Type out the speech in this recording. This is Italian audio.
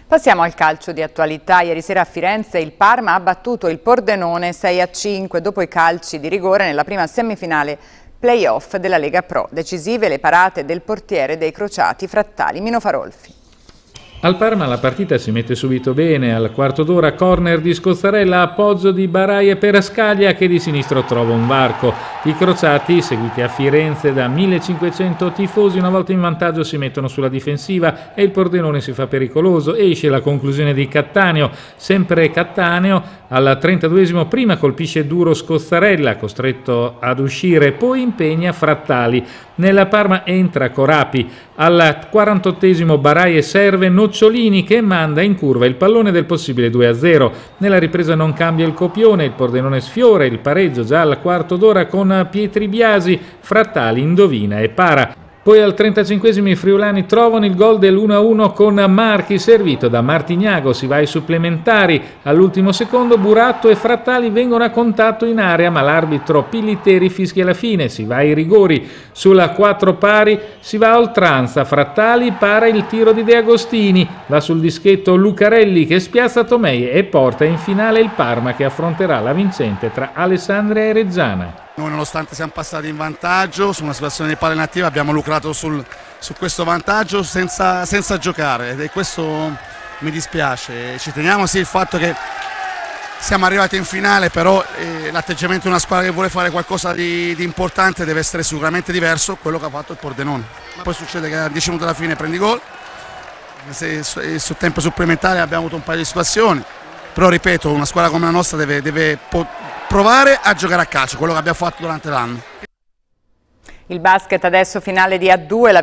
Passiamo al calcio di attualità. Ieri sera a Firenze il Parma ha battuto il Pordenone 6-5 dopo i calci di rigore nella prima semifinale play-off della Lega Pro. Decisive le parate del portiere dei crociati Frattali, Mino Farolfi. Al Parma la partita si mette subito bene, al quarto d'ora corner di Scozzarella, appoggio di Barai e Perascaglia che di sinistro trova un varco. I crociati, seguiti a Firenze da 1500 tifosi, una volta in vantaggio si mettono sulla difensiva e il Pordenone si fa pericoloso. Esce la conclusione di Cattaneo, sempre Cattaneo, al 32esimo prima colpisce duro Scozzarella, costretto ad uscire, poi impegna Frattali. Nella Parma entra Corapi, al 48esimo Barai e serve Nocciolini che manda in curva il pallone del possibile 2-0. Nella ripresa non cambia il copione, il Pordenone sfiora il pareggio già al quarto d'ora con Pietri Biasi, Frattali indovina e para. Poi al 35esimo i friulani trovano il gol dell'1-1 con Marchi, servito da Martignago, si va ai supplementari. All'ultimo secondo Buratto e Frattali vengono a contatto in area, ma l'arbitro Pillitteri fischia la fine, si va ai rigori. Sulla 4 pari si va a oltranza, Frattali para il tiro di De Agostini, va sul dischetto Lucarelli che spiazza Tomei e porta in finale il Parma che affronterà la vincente tra Alessandria e Reggiana. Noi, nonostante siamo passati in vantaggio su una situazione di palla inattiva, abbiamo lucrato su questo vantaggio senza giocare e questo mi dispiace. Ci teniamo sì il fatto che siamo arrivati in finale, però l'atteggiamento di una squadra che vuole fare qualcosa di importante deve essere sicuramente diverso da quello che ha fatto il Pordenone. Poi succede che a 10 minuti alla fine prendi gol, sul tempo supplementare abbiamo avuto un paio di situazioni, però ripeto, una squadra come la nostra deve provare a giocare a calcio, quello che abbiamo fatto durante l'anno. Il basket adesso finale di A2, la